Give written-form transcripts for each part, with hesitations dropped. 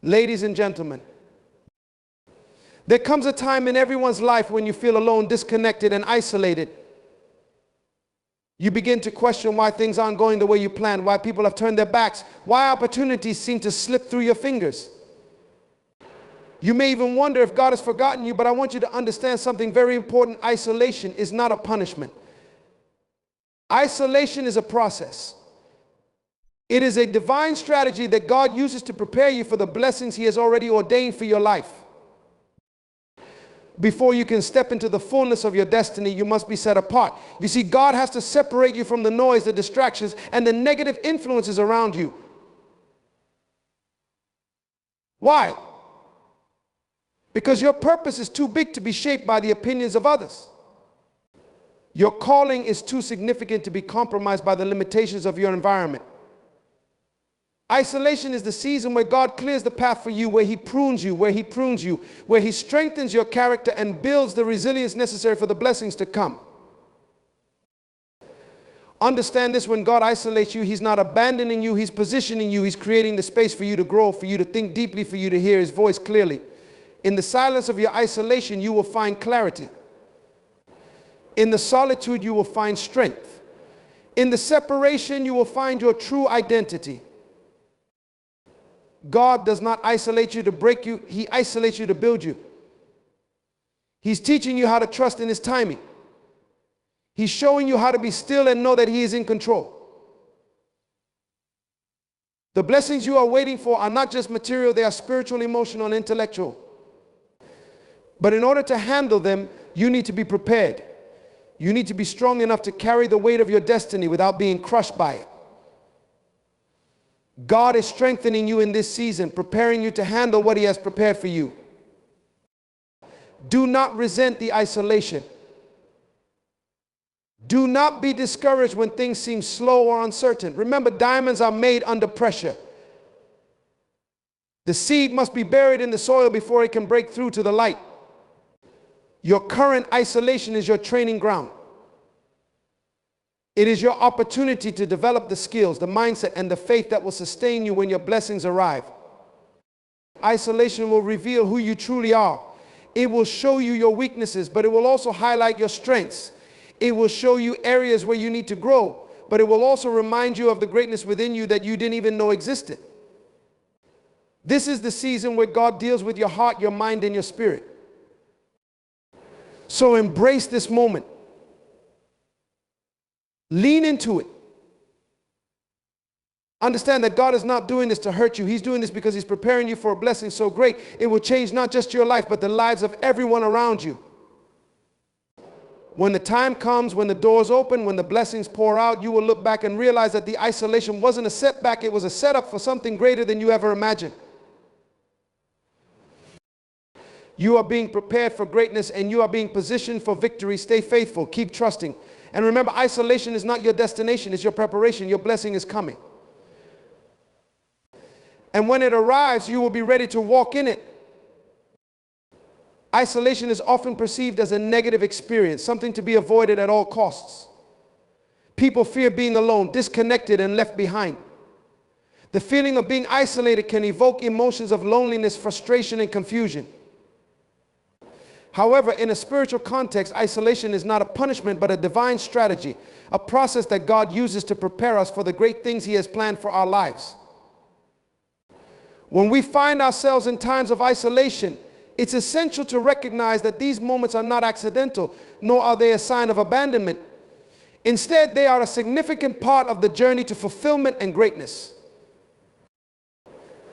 Ladies and gentlemen, there comes a time in everyone's life when you feel alone, disconnected, and isolated. You begin to question why things aren't going the way you planned, why people have turned their backs, why opportunities seem to slip through your fingers. You may even wonder if God has forgotten you, but I want you to understand something very important. Isolation is not a punishment. Isolation is a process. It is a divine strategy that God uses to prepare you for the blessings He has already ordained for your life. Before you can step into the fullness of your destiny, you must be set apart. You see, God has to separate you from the noise, the distractions, and the negative influences around you. Why? Because your purpose is too big to be shaped by the opinions of others. Your calling is too significant to be compromised by the limitations of your environment. Isolation is the season where God clears the path for you, where He prunes you, where He strengthens your character and builds the resilience necessary for the blessings to come. Understand this: when God isolates you, He's not abandoning you, He's positioning you, He's creating the space for you to grow, for you to think deeply, for you to hear His voice clearly. In the silence of your isolation, you will find clarity. In the solitude, you will find strength. In the separation, you will find your true identity. God does not isolate you to break you. He isolates you to build you. He's teaching you how to trust in His timing. He's showing you how to be still and know that He is in control. The blessings you are waiting for are not just material, they are spiritual, emotional, and intellectual. But in order to handle them, you need to be prepared. You need to be strong enough to carry the weight of your destiny without being crushed by it. God is strengthening you in this season, preparing you to handle what He has prepared for you. Do not resent the isolation. Do not be discouraged when things seem slow or uncertain. Remember, diamonds are made under pressure. The seed must be buried in the soil before it can break through to the light. Your current isolation is your training ground. It is your opportunity to develop the skills, the mindset, and the faith that will sustain you when your blessings arrive. Isolation will reveal who you truly are. It will show you your weaknesses, but it will also highlight your strengths. It will show you areas where you need to grow, but it will also remind you of the greatness within you that you didn't even know existed. This is the season where God deals with your heart, your mind, and your spirit. So embrace this moment. Lean into it. Understand that God is not doing this to hurt you. He's doing this because He's preparing you for a blessing so great it will change not just your life, but the lives of everyone around you. When the time comes, when the doors open, when the blessings pour out, you will look back and realize that the isolation wasn't a setback, it was a setup for something greater than you ever imagined. You are being prepared for greatness and you are being positioned for victory. Stay faithful. Keep trusting. And remember, isolation is not your destination. It's your preparation. Your blessing is coming. And when it arrives, you will be ready to walk in it. Isolation is often perceived as a negative experience, something to be avoided at all costs. People fear being alone, disconnected, and left behind. The feeling of being isolated can evoke emotions of loneliness, frustration, and confusion. However, in a spiritual context, isolation is not a punishment, but a divine strategy, a process that God uses to prepare us for the great things He has planned for our lives. When we find ourselves in times of isolation, it's essential to recognize that these moments are not accidental, nor are they a sign of abandonment. Instead, they are a significant part of the journey to fulfillment and greatness.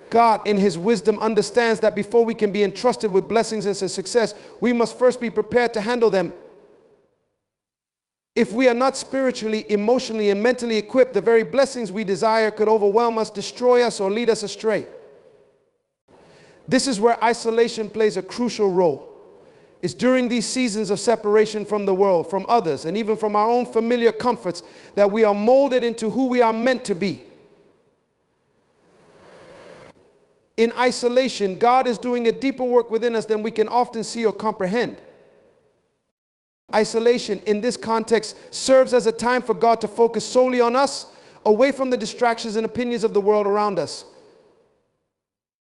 God, in His wisdom, understands that before we can be entrusted with blessings and success, we must first be prepared to handle them. If we are not spiritually, emotionally, and mentally equipped, the very blessings we desire could overwhelm us, destroy us, or lead us astray. This is where isolation plays a crucial role. It's during these seasons of separation from the world, from others, and even from our own familiar comforts that we are molded into who we are meant to be. In isolation, God is doing a deeper work within us than we can often see or comprehend. Isolation, in this context, serves as a time for God to focus solely on us, away from the distractions and opinions of the world around us.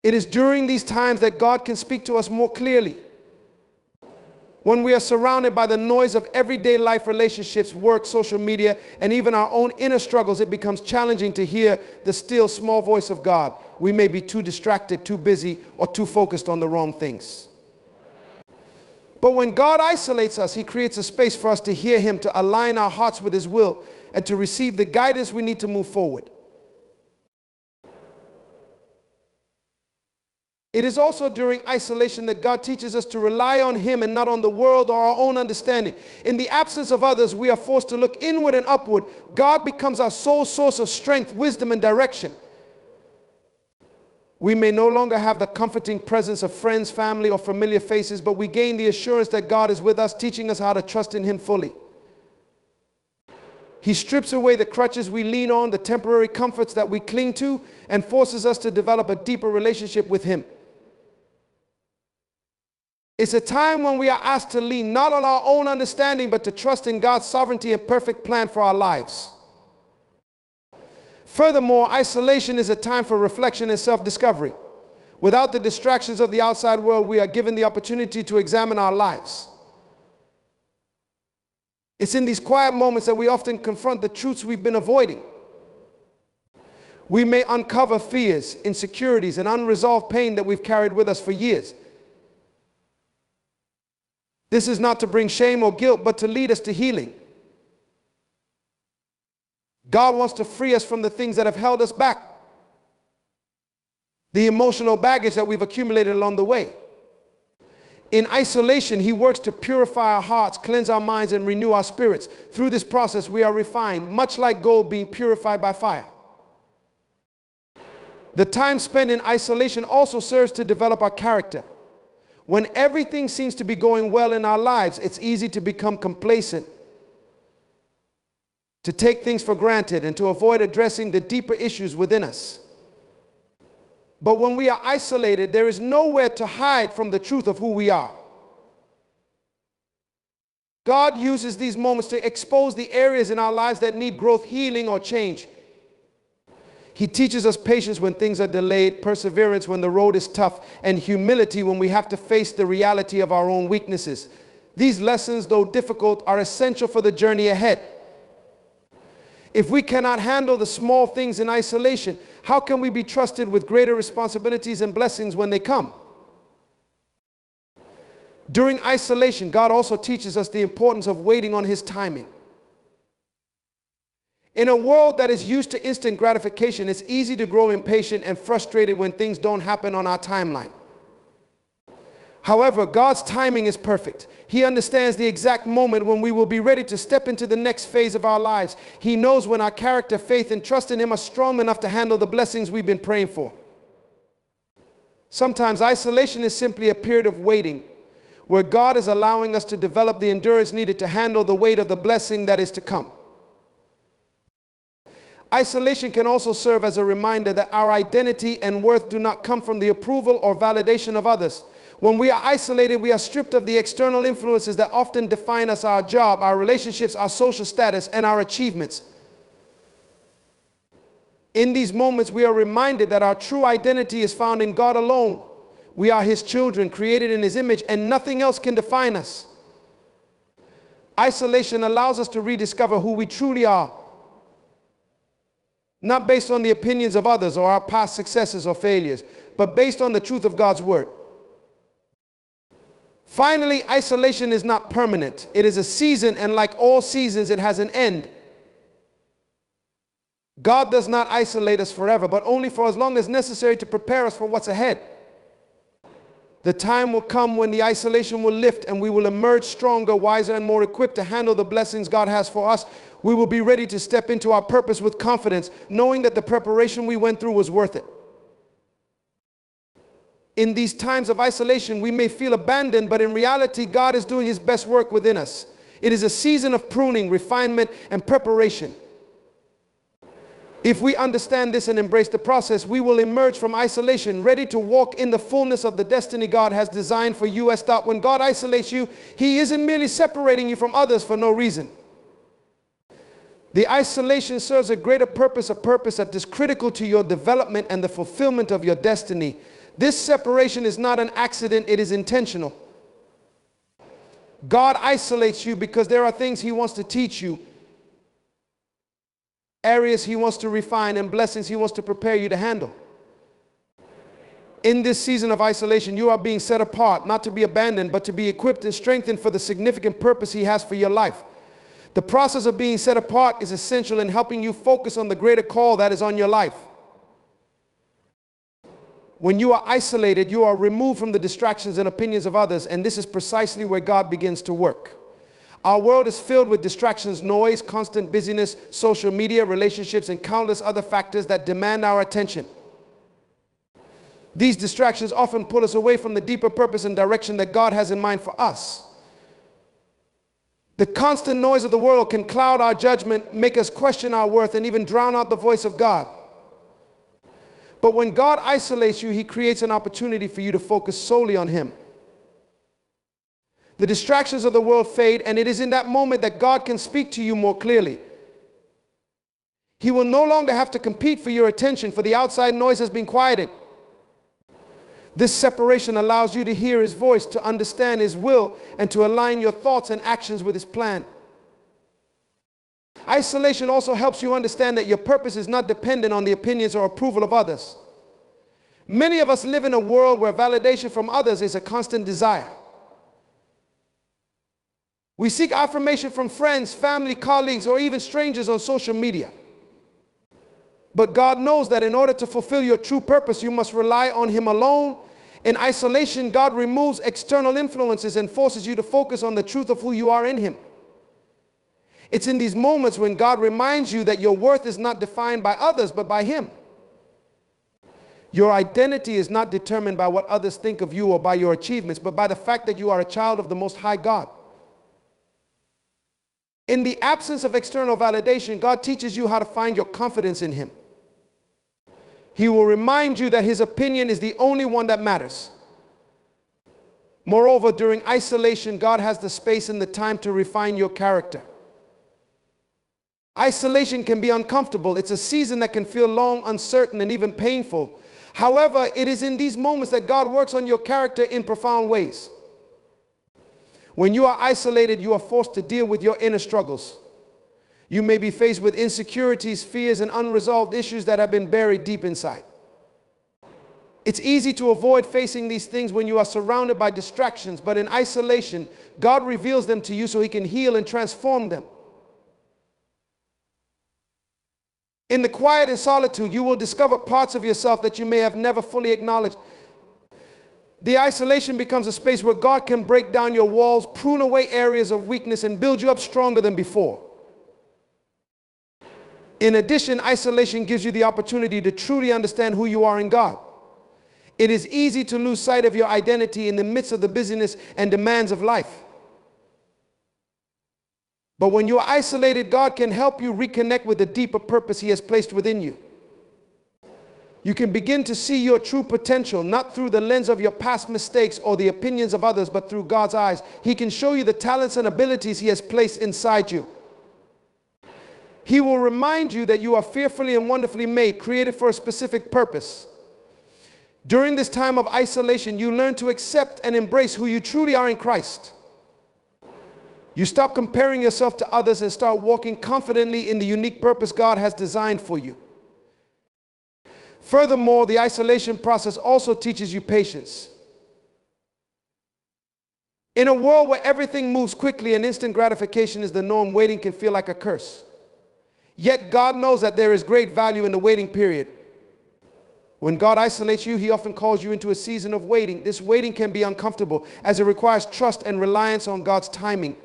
It is during these times that God can speak to us more clearly. When we are surrounded by the noise of everyday life, relationships, work, social media, and even our own inner struggles, it becomes challenging to hear the still small voice of God. We may be too distracted, too busy, or too focused on the wrong things. But when God isolates us, He creates a space for us to hear Him, to align our hearts with His will, and to receive the guidance we need to move forward. It is also during isolation that God teaches us to rely on Him and not on the world or our own understanding. In the absence of others, we are forced to look inward and upward. God becomes our sole source of strength, wisdom, and direction. We may no longer have the comforting presence of friends, family, or familiar faces, but we gain the assurance that God is with us, teaching us how to trust in Him fully. He strips away the crutches we lean on, the temporary comforts that we cling to, and forces us to develop a deeper relationship with Him. It's a time when we are asked to lean not on our own understanding, but to trust in God's sovereignty and perfect plan for our lives. Furthermore, isolation is a time for reflection and self-discovery. Without the distractions of the outside world, we are given the opportunity to examine our lives. It's in these quiet moments that we often confront the truths we've been avoiding. We may uncover fears, insecurities, and unresolved pain that we've carried with us for years. This is not to bring shame or guilt, but to lead us to healing. God wants to free us from the things that have held us back, the emotional baggage that we've accumulated along the way. In isolation, He works to purify our hearts, cleanse our minds, and renew our spirits. Through this process, we are refined, much like gold being purified by fire. The time spent in isolation also serves to develop our character. When everything seems to be going well in our lives, it's easy to become complacent, to take things for granted, and to avoid addressing the deeper issues within us. But when we are isolated, there is nowhere to hide from the truth of who we are. God uses these moments to expose the areas in our lives that need growth, healing, or change. He teaches us patience when things are delayed, perseverance when the road is tough, and humility when we have to face the reality of our own weaknesses. These lessons, though difficult, are essential for the journey ahead. If we cannot handle the small things in isolation, how can we be trusted with greater responsibilities and blessings when they come? During isolation, God also teaches us the importance of waiting on His timing. In a world that is used to instant gratification, it's easy to grow impatient and frustrated when things don't happen on our timeline. However, God's timing is perfect. He understands the exact moment when we will be ready to step into the next phase of our lives. He knows when our character, faith, and trust in Him are strong enough to handle the blessings we've been praying for. Sometimes isolation is simply a period of waiting, where God is allowing us to develop the endurance needed to handle the weight of the blessing that is to come. Isolation can also serve as a reminder that our identity and worth do not come from the approval or validation of others. When we are isolated, we are stripped of the external influences that often define us: our job, our relationships, our social status, and our achievements. In these moments, we are reminded that our true identity is found in God alone. We are His children, created in His image, and nothing else can define us. Isolation allows us to rediscover who we truly are, not based on the opinions of others or our past successes or failures, but based on the truth of God's Word. Finally, isolation is not permanent. It is a season, and like all seasons, it has an end. God does not isolate us forever, but only for as long as necessary to prepare us for what's ahead. The time will come when the isolation will lift and we will emerge stronger, wiser, and more equipped to handle the blessings God has for us. We will be ready to step into our purpose with confidence, knowing that the preparation we went through was worth it. In these times of isolation, we may feel abandoned, but in reality, God is doing His best work within us. It is a season of pruning, refinement, and preparation. If we understand this and embrace the process, we will emerge from isolation ready to walk in the fullness of the destiny God has designed for you. When God isolates you, He isn't merely separating you from others for no reason. The isolation serves a greater purpose, a purpose that is critical to your development and the fulfillment of your destiny. This separation is not an accident, it is intentional. God isolates you because there are things He wants to teach you, areas He wants to refine, and blessings He wants to prepare you to handle. In this season of isolation, you are being set apart, not to be abandoned, but to be equipped and strengthened for the significant purpose He has for your life. The process of being set apart is essential in helping you focus on the greater call that is on your life. When you are isolated, you are removed from the distractions and opinions of others, and this is precisely where God begins to work. Our world is filled with distractions, noise, constant busyness, social media, relationships, and countless other factors that demand our attention. These distractions often pull us away from the deeper purpose and direction that God has in mind for us. The constant noise of the world can cloud our judgment, make us question our worth, and even drown out the voice of God. But when God isolates you, He creates an opportunity for you to focus solely on Him. The distractions of the world fade, and it is in that moment that God can speak to you more clearly. He will no longer have to compete for your attention, for the outside noise has been quieted. This separation allows you to hear His voice, to understand His will, and to align your thoughts and actions with His plan. Isolation also helps you understand that your purpose is not dependent on the opinions or approval of others. Many of us live in a world where validation from others is a constant desire. We seek affirmation from friends, family, colleagues, or even strangers on social media. But God knows that in order to fulfill your true purpose, you must rely on Him alone. In isolation, God removes external influences and forces you to focus on the truth of who you are in Him. It's in these moments when God reminds you that your worth is not defined by others, but by Him. Your identity is not determined by what others think of you or by your achievements, but by the fact that you are a child of the Most High God. In the absence of external validation, God teaches you how to find your confidence in Him. He will remind you that His opinion is the only one that matters. Moreover, during isolation, God has the space and the time to refine your character. Isolation can be uncomfortable. It's a season that can feel long, uncertain, and even painful. However, it is in these moments that God works on your character in profound ways. When you are isolated, you are forced to deal with your inner struggles. You may be faced with insecurities, fears, and unresolved issues that have been buried deep inside. It's easy to avoid facing these things when you are surrounded by distractions, but in isolation, God reveals them to you so He can heal and transform them. In the quiet and solitude, you will discover parts of yourself that you may have never fully acknowledged. The isolation becomes a space where God can break down your walls, prune away areas of weakness, and build you up stronger than before. In addition, isolation gives you the opportunity to truly understand who you are in God. It is easy to lose sight of your identity in the midst of the busyness and demands of life. But when you are isolated, God can help you reconnect with the deeper purpose He has placed within you. You can begin to see your true potential, not through the lens of your past mistakes or the opinions of others, but through God's eyes. He can show you the talents and abilities He has placed inside you. He will remind you that you are fearfully and wonderfully made, created for a specific purpose. During this time of isolation, you learn to accept and embrace who you truly are in Christ. You stop comparing yourself to others and start walking confidently in the unique purpose God has designed for you. Furthermore, the isolation process also teaches you patience. In a world where everything moves quickly and instant gratification is the norm, waiting can feel like a curse. Yet God knows that there is great value in the waiting period. When God isolates you, He often calls you into a season of waiting. This waiting can be uncomfortable as it requires trust and reliance on God's timing.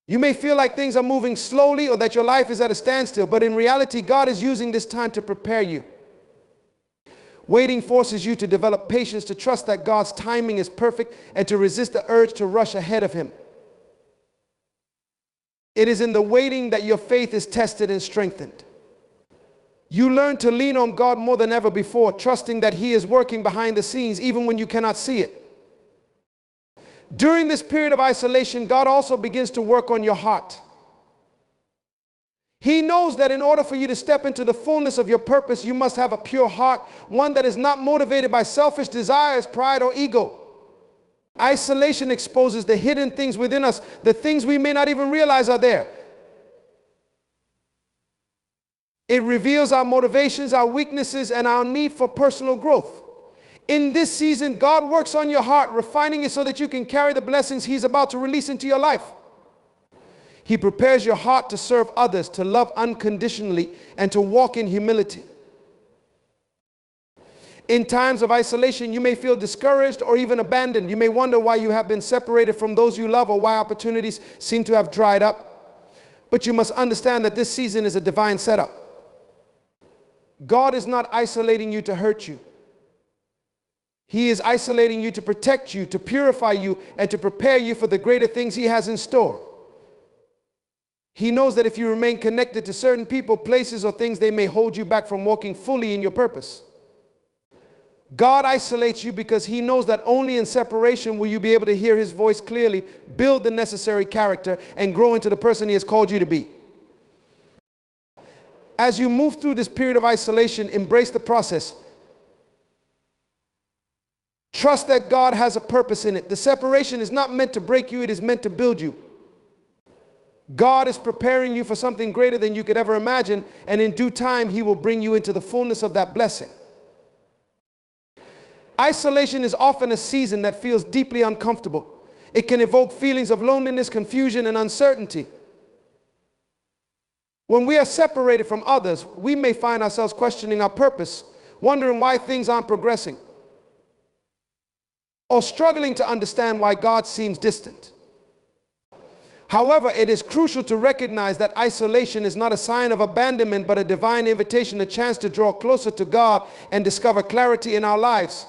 You may feel like things are moving slowly or that your life is at a standstill, but in reality, God is using this time to prepare you. Waiting forces you to develop patience, to trust that God's timing is perfect, and to resist the urge to rush ahead of Him. It is in the waiting that your faith is tested and strengthened. You learn to lean on God more than ever before, trusting that He is working behind the scenes even when you cannot see it. During this period of isolation, God also begins to work on your heart. He knows that in order for you to step into the fullness of your purpose, you must have a pure heart, one that is not motivated by selfish desires, pride, or ego. Isolation exposes the hidden things within us, the things we may not even realize are there. It reveals our motivations, our weaknesses, and our need for personal growth. In this season, God works on your heart, refining it so that you can carry the blessings He's about to release into your life. He prepares your heart to serve others, to love unconditionally, and to walk in humility. In times of isolation, you may feel discouraged or even abandoned. You may wonder why you have been separated from those you love or why opportunities seem to have dried up. But you must understand that this season is a divine setup. God is not isolating you to hurt you. He is isolating you to protect you, to purify you, and to prepare you for the greater things He has in store. He knows that if you remain connected to certain people, places, or things, they may hold you back from walking fully in your purpose. God isolates you because He knows that only in separation will you be able to hear His voice clearly, build the necessary character, and grow into the person He has called you to be. As you move through this period of isolation, embrace the process. Trust that God has a purpose in it. The separation is not meant to break you, it is meant to build you. God is preparing you for something greater than you could ever imagine, and in due time, He will bring you into the fullness of that blessing. Isolation is often a season that feels deeply uncomfortable. It can evoke feelings of loneliness, confusion, and uncertainty. When we are separated from others, we may find ourselves questioning our purpose, wondering why things aren't progressing, or struggling to understand why God seems distant. However, it is crucial to recognize that isolation is not a sign of abandonment, but a divine invitation, a chance to draw closer to God and discover clarity in our lives.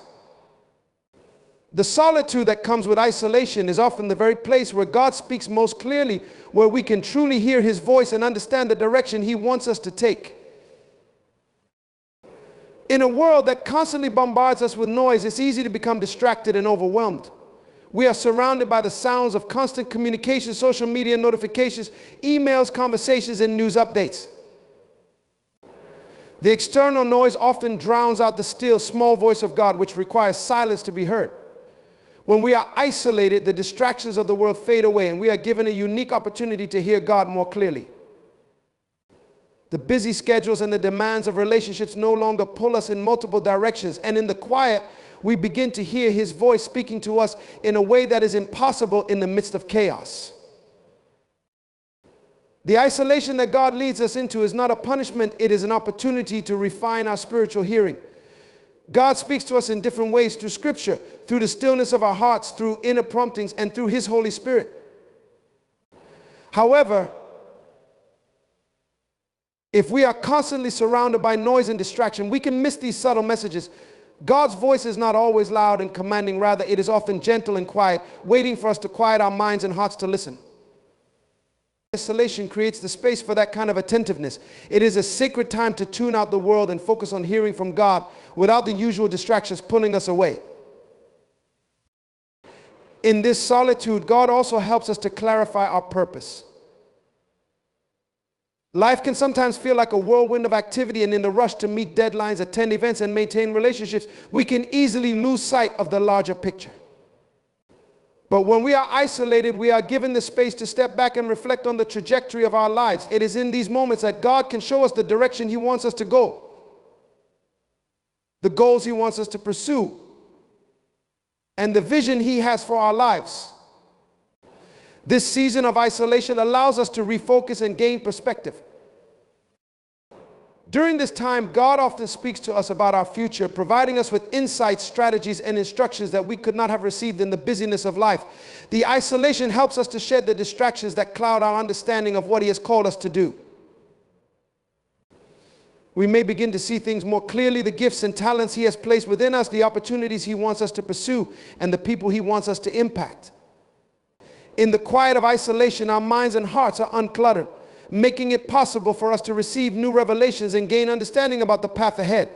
The solitude that comes with isolation is often the very place where God speaks most clearly, where we can truly hear His voice and understand the direction He wants us to take. In a world that constantly bombards us with noise, it's easy to become distracted and overwhelmed. We are surrounded by the sounds of constant communication, social media notifications, emails, conversations, and news updates. The external noise often drowns out the still, small voice of God, which requires silence to be heard. When we are isolated, the distractions of the world fade away, and we are given a unique opportunity to hear God more clearly. The busy schedules and the demands of relationships no longer pull us in multiple directions, and in the quiet, we begin to hear His voice speaking to us in a way that is impossible in the midst of chaos. The isolation that God leads us into is not a punishment, it is an opportunity to refine our spiritual hearing. God speaks to us in different ways through Scripture, through the stillness of our hearts, through inner promptings, and through His Holy Spirit. However, if we are constantly surrounded by noise and distraction, we can miss these subtle messages. God's voice is not always loud and commanding. Rather, it is often gentle and quiet, waiting for us to quiet our minds and hearts to listen. Isolation creates the space for that kind of attentiveness. It is a sacred time to tune out the world and focus on hearing from God without the usual distractions pulling us away. In this solitude, God also helps us to clarify our purpose. Life can sometimes feel like a whirlwind of activity, and in the rush to meet deadlines, attend events, and maintain relationships, we can easily lose sight of the larger picture. But when we are isolated, we are given the space to step back and reflect on the trajectory of our lives. It is in these moments that God can show us the direction He wants us to go, the goals He wants us to pursue, and the vision He has for our lives. This season of isolation allows us to refocus and gain perspective. During this time, God often speaks to us about our future, providing us with insights, strategies, and instructions that we could not have received in the busyness of life. The isolation helps us to shed the distractions that cloud our understanding of what He has called us to do. We may begin to see things more clearly, the gifts and talents He has placed within us, the opportunities He wants us to pursue, and the people He wants us to impact. In the quiet of isolation, our minds and hearts are uncluttered, making it possible for us to receive new revelations and gain understanding about the path ahead.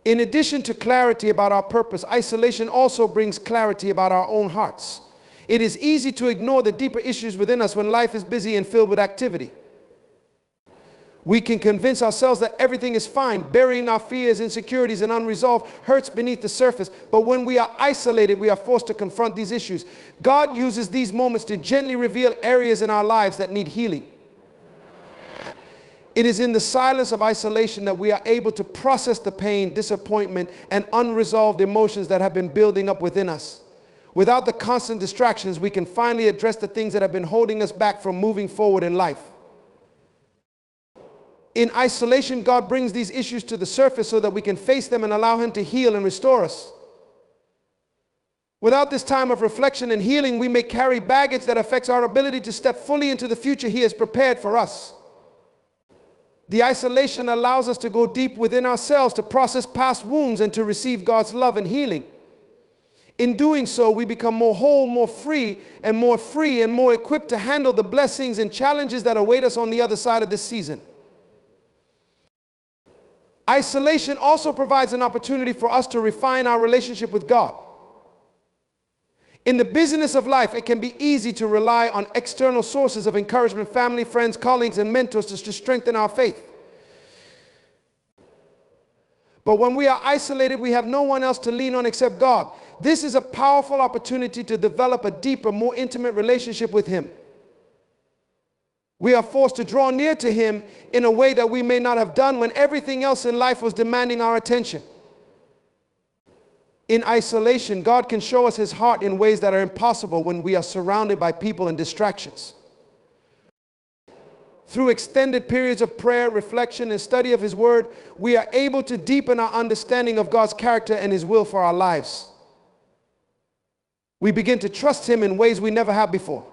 In addition to clarity about our purpose, isolation also brings clarity about our own hearts. It is easy to ignore the deeper issues within us when life is busy and filled with activity. We can convince ourselves that everything is fine, burying our fears, insecurities, and unresolved hurts beneath the surface. But when we are isolated, we are forced to confront these issues. God uses these moments to gently reveal areas in our lives that need healing. It is in the silence of isolation that we are able to process the pain, disappointment, and unresolved emotions that have been building up within us. Without the constant distractions, we can finally address the things that have been holding us back from moving forward in life. In isolation, God brings these issues to the surface so that we can face them and allow Him to heal and restore us. Without this time of reflection and healing, we may carry baggage that affects our ability to step fully into the future He has prepared for us. The isolation allows us to go deep within ourselves, to process past wounds, and to receive God's love and healing. In doing so, we become more whole, more free, and more equipped to handle the blessings and challenges that await us on the other side of this season. Isolation also provides an opportunity for us to refine our relationship with God. In the busyness of life, it can be easy to rely on external sources of encouragement, family, friends, colleagues, and mentors to strengthen our faith. But when we are isolated, we have no one else to lean on except God. This is a powerful opportunity to develop a deeper, more intimate relationship with Him. We are forced to draw near to Him in a way that we may not have done when everything else in life was demanding our attention. In isolation, God can show us His heart in ways that are impossible when we are surrounded by people and distractions. Through extended periods of prayer, reflection, and study of His Word, we are able to deepen our understanding of God's character and His will for our lives. We begin to trust Him in ways we never have before.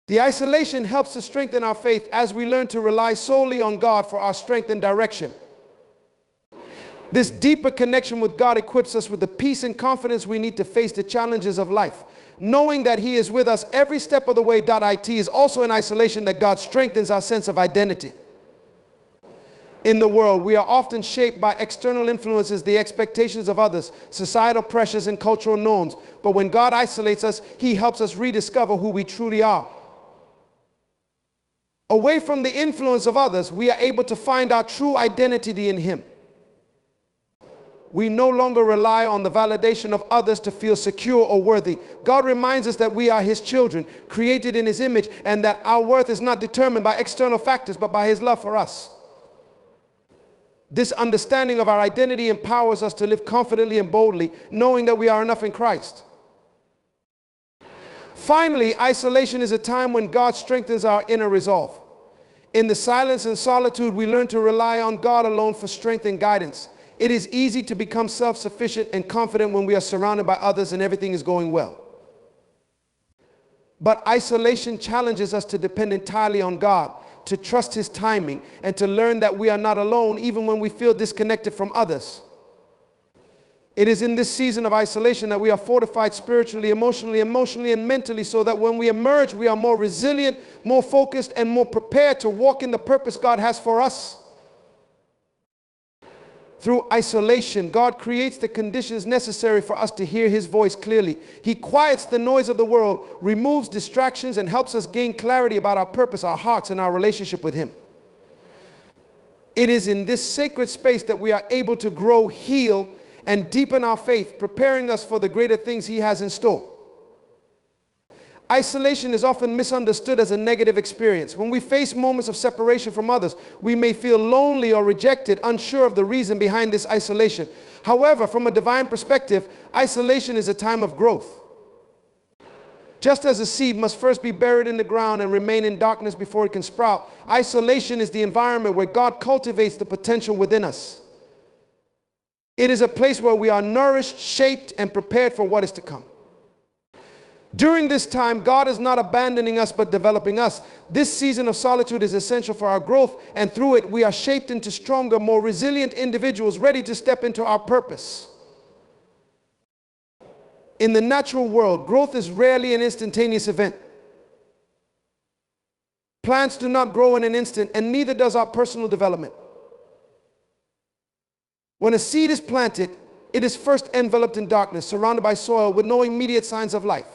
The isolation helps to strengthen our faith as we learn to rely solely on God for our strength and direction. This deeper connection with God equips us with the peace and confidence we need to face the challenges of life. Knowing that He is with us every step of the way. It is also in isolation that God strengthens our sense of identity. In the world, we are often shaped by external influences, the expectations of others, societal pressures, and cultural norms. But when God isolates us, He helps us rediscover who we truly are. Away from the influence of others, we are able to find our true identity in Him. We no longer rely on the validation of others to feel secure or worthy. God reminds us that we are His children, created in His image, and that our worth is not determined by external factors, but by His love for us. This understanding of our identity empowers us to live confidently and boldly, knowing that we are enough in Christ. Finally, isolation is a time when God strengthens our inner resolve. In the silence and solitude, we learn to rely on God alone for strength and guidance. It is easy to become self-sufficient and confident when we are surrounded by others and everything is going well. But isolation challenges us to depend entirely on God, to trust His timing, and to learn that we are not alone even when we feel disconnected from others. It is in this season of isolation that we are fortified spiritually, emotionally, and mentally, so that when we emerge, we are more resilient, more focused, and more prepared to walk in the purpose God has for us. Through isolation, God creates the conditions necessary for us to hear His voice clearly. He quiets the noise of the world, removes distractions, and helps us gain clarity about our purpose, our hearts, and our relationship with Him. It is in this sacred space that we are able to grow, heal, and deepen our faith, preparing us for the greater things He has in store. Isolation is often misunderstood as a negative experience. When we face moments of separation from others, we may feel lonely or rejected, unsure of the reason behind this isolation. However, from a divine perspective, isolation is a time of growth. Just as a seed must first be buried in the ground and remain in darkness before it can sprout, isolation is the environment where God cultivates the potential within us. It is a place where we are nourished, shaped, and prepared for what is to come. During this time, God is not abandoning us, but developing us. This season of solitude is essential for our growth, and through it, we are shaped into stronger, more resilient individuals ready to step into our purpose. In the natural world, growth is rarely an instantaneous event. Plants do not grow in an instant, and neither does our personal development. When a seed is planted, it is first enveloped in darkness, surrounded by soil with no immediate signs of life.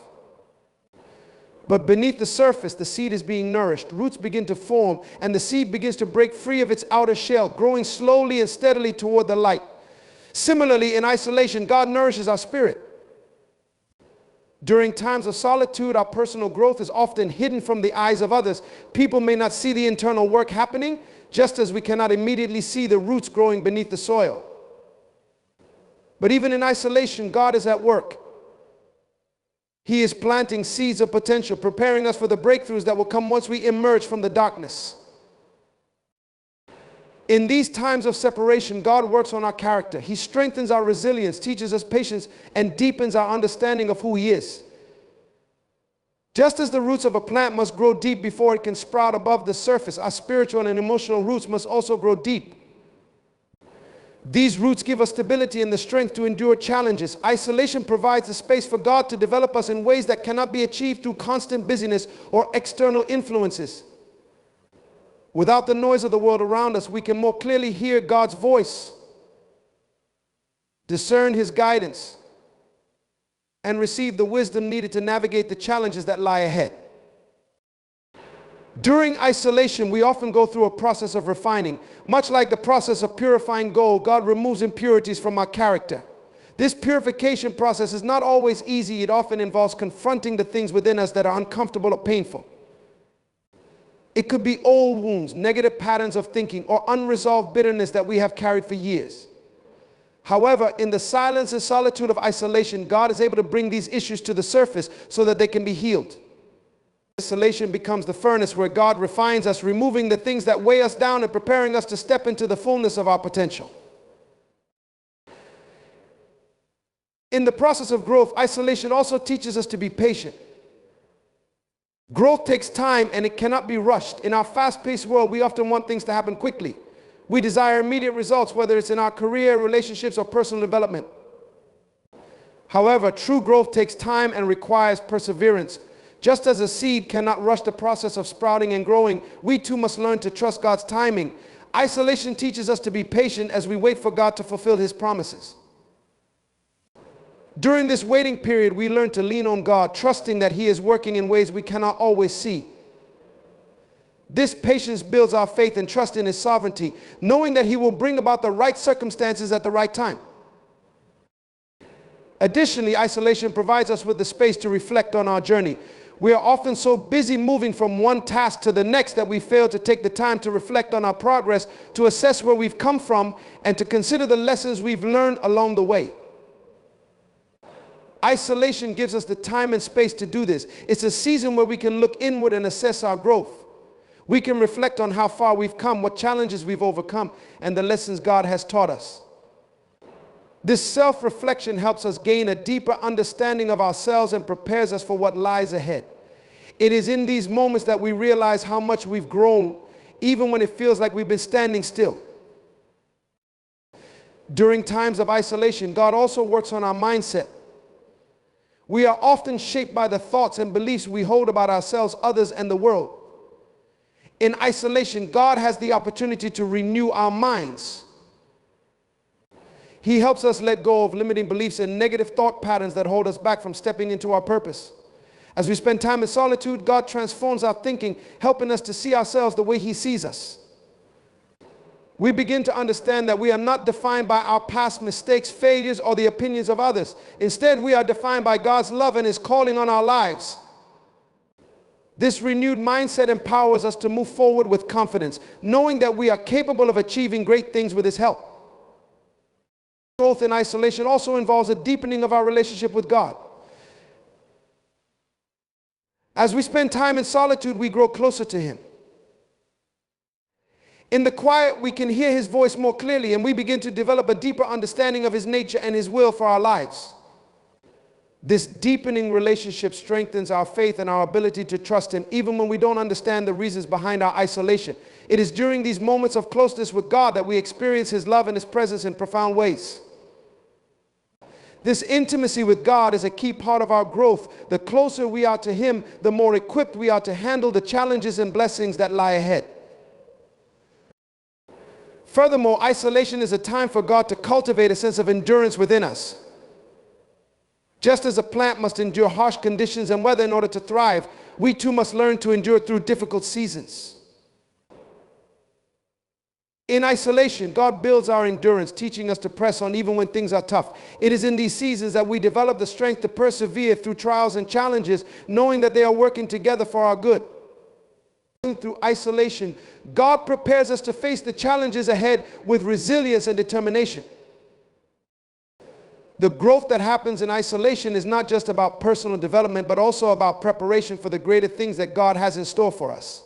But beneath the surface, the seed is being nourished. Roots begin to form, and the seed begins to break free of its outer shell, growing slowly and steadily toward the light. Similarly, in isolation, God nourishes our spirit. During times of solitude, our personal growth is often hidden from the eyes of others. People may not see the internal work happening, just as we cannot immediately see the roots growing beneath the soil. But even in isolation, God is at work. He is planting seeds of potential, preparing us for the breakthroughs that will come once we emerge from the darkness. In these times of separation, God works on our character. He strengthens our resilience, teaches us patience, and deepens our understanding of who He is. Just as the roots of a plant must grow deep before it can sprout above the surface, our spiritual and emotional roots must also grow deep. These roots give us stability and the strength to endure challenges. Isolation provides a space for God to develop us in ways that cannot be achieved through constant busyness or external influences. Without the noise of the world around us, we can more clearly hear God's voice, discern His guidance, and receive the wisdom needed to navigate the challenges that lie ahead. During isolation, we often go through a process of refining. Much like the process of purifying gold, God removes impurities from our character. This purification process is not always easy. It often involves confronting the things within us that are uncomfortable or painful. It could be old wounds, negative patterns of thinking, or unresolved bitterness that we have carried for years. However, in the silence and solitude of isolation, God is able to bring these issues to the surface so that they can be healed. Isolation becomes the furnace where God refines us, removing the things that weigh us down and preparing us to step into the fullness of our potential. In the process of growth, isolation also teaches us to be patient. Growth takes time and it cannot be rushed. In our fast-paced world, we often want things to happen quickly. We desire immediate results, whether it's in our career, relationships, or personal development. However, true growth takes time and requires perseverance. Just as a seed cannot rush the process of sprouting and growing, we too must learn to trust God's timing. Isolation teaches us to be patient as we wait for God to fulfill His promises. During this waiting period, we learn to lean on God, trusting that He is working in ways we cannot always see. This patience builds our faith and trust in His sovereignty, knowing that He will bring about the right circumstances at the right time. Additionally, isolation provides us with the space to reflect on our journey. We are often so busy moving from one task to the next that we fail to take the time to reflect on our progress, to assess where we've come from, and to consider the lessons we've learned along the way. Isolation gives us the time and space to do this. It's a season where we can look inward and assess our growth. We can reflect on how far we've come, what challenges we've overcome, and the lessons God has taught us. This self-reflection helps us gain a deeper understanding of ourselves and prepares us for what lies ahead. It is in these moments that we realize how much we've grown, even when it feels like we've been standing still. During times of isolation, God also works on our mindset. We are often shaped by the thoughts and beliefs we hold about ourselves, others, and the world. In isolation, God has the opportunity to renew our minds. He helps us let go of limiting beliefs and negative thought patterns that hold us back from stepping into our purpose. As we spend time in solitude, God transforms our thinking, helping us to see ourselves the way He sees us. We begin to understand that we are not defined by our past mistakes, failures, or the opinions of others. Instead, we are defined by God's love and His calling on our lives. This renewed mindset empowers us to move forward with confidence, knowing that we are capable of achieving great things with His help. Growth in isolation also involves a deepening of our relationship with God. As we spend time in solitude, we grow closer to Him. In the quiet, we can hear His voice more clearly, and we begin to develop a deeper understanding of His nature and His will for our lives. This deepening relationship strengthens our faith and our ability to trust Him, even when we don't understand the reasons behind our isolation. It is during these moments of closeness with God that we experience His love and His presence in profound ways. This intimacy with God is a key part of our growth. The closer we are to Him, the more equipped we are to handle the challenges and blessings that lie ahead. Furthermore, isolation is a time for God to cultivate a sense of endurance within us. Just as a plant must endure harsh conditions and weather in order to thrive, we too must learn to endure through difficult seasons. In isolation, God builds our endurance, teaching us to press on even when things are tough. It is in these seasons that we develop the strength to persevere through trials and challenges, knowing that they are working together for our good. Through isolation, God prepares us to face the challenges ahead with resilience and determination. The growth that happens in isolation is not just about personal development, but also about preparation for the greater things that God has in store for us.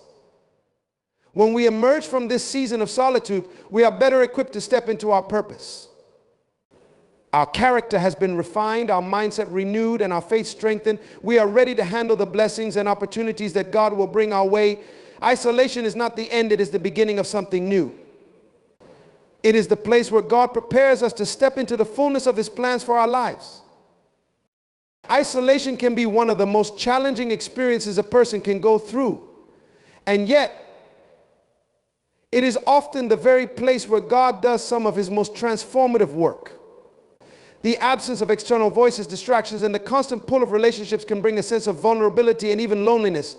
When we emerge from this season of solitude, we are better equipped to step into our purpose. Our character has been refined, our mindset renewed, and our faith strengthened. We are ready to handle the blessings and opportunities that God will bring our way. Isolation is not the end, it is the beginning of something new. It is the place where God prepares us to step into the fullness of His plans for our lives. Isolation can be one of the most challenging experiences a person can go through. And yet, it is often the very place where God does some of His most transformative work. The absence of external voices, distractions, and the constant pull of relationships can bring a sense of vulnerability and even loneliness.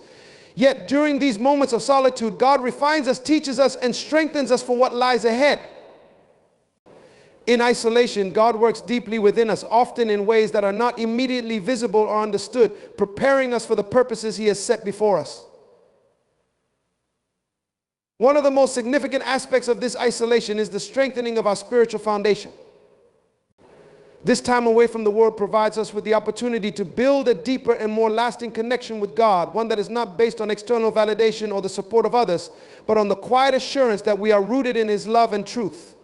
Yet during these moments of solitude, God refines us, teaches us, and strengthens us for what lies ahead. In isolation, God works deeply within us, often in ways that are not immediately visible or understood, preparing us for the purposes He has set before us. One of the most significant aspects of this isolation is the strengthening of our spiritual foundation. This time away from the world provides us with the opportunity to build a deeper and more lasting connection with God, one that is not based on external validation or the support of others, but on the quiet assurance that we are rooted in His love and truth.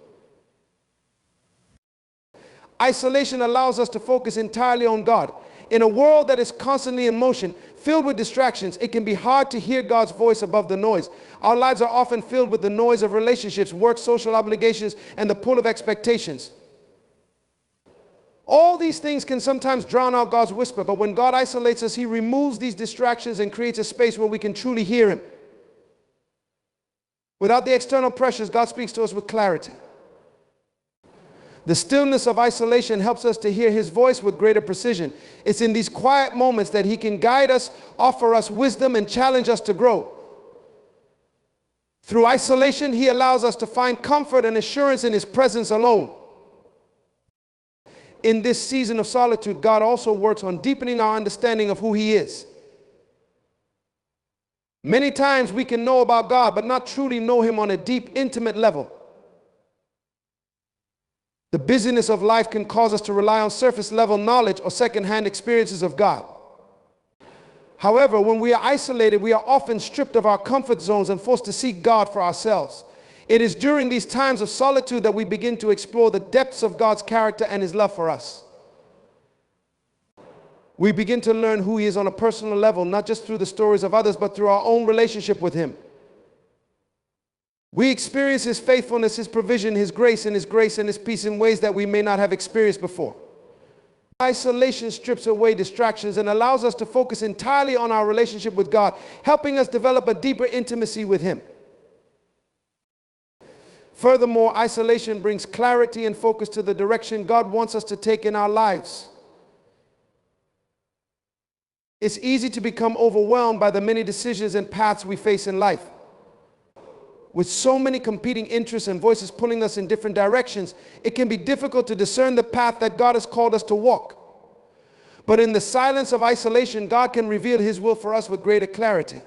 Isolation allows us to focus entirely on God. In a world that is constantly in motion, filled with distractions, it can be hard to hear God's voice above the noise. Our lives are often filled with the noise of relationships, work, social obligations, and the pull of expectations. All these things can sometimes drown out God's whisper, but when God isolates us, He removes these distractions and creates a space where we can truly hear Him. Without the external pressures, God speaks to us with clarity. The stillness of isolation helps us to hear His voice with greater precision. It's in these quiet moments that He can guide us, offer us wisdom, and challenge us to grow. Through isolation, He allows us to find comfort and assurance in His presence alone. In this season of solitude, God also works on deepening our understanding of who He is. Many times we can know about God, but not truly know Him on a deep, intimate level. The busyness of life can cause us to rely on surface-level knowledge or second-hand experiences of God. However, when we are isolated, we are often stripped of our comfort zones and forced to seek God for ourselves. It is during these times of solitude that we begin to explore the depths of God's character and His love for us. We begin to learn who He is on a personal level, not just through the stories of others, but through our own relationship with Him. We experience His faithfulness, His provision, His grace and His peace in ways that we may not have experienced before. Isolation strips away distractions and allows us to focus entirely on our relationship with God, helping us develop a deeper intimacy with Him. Furthermore, isolation brings clarity and focus to the direction God wants us to take in our lives. It's easy to become overwhelmed by the many decisions and paths we face in life. With so many competing interests and voices pulling us in different directions, it can be difficult to discern the path that God has called us to walk. But in the silence of isolation, God can reveal His will for us with greater clarity.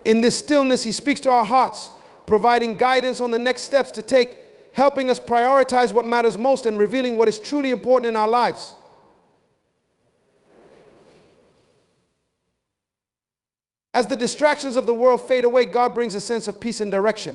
In this stillness, He speaks to our hearts, providing guidance on the next steps to take, helping us prioritize what matters most and revealing what is truly important in our lives. As the distractions of the world fade away, God brings a sense of peace and direction.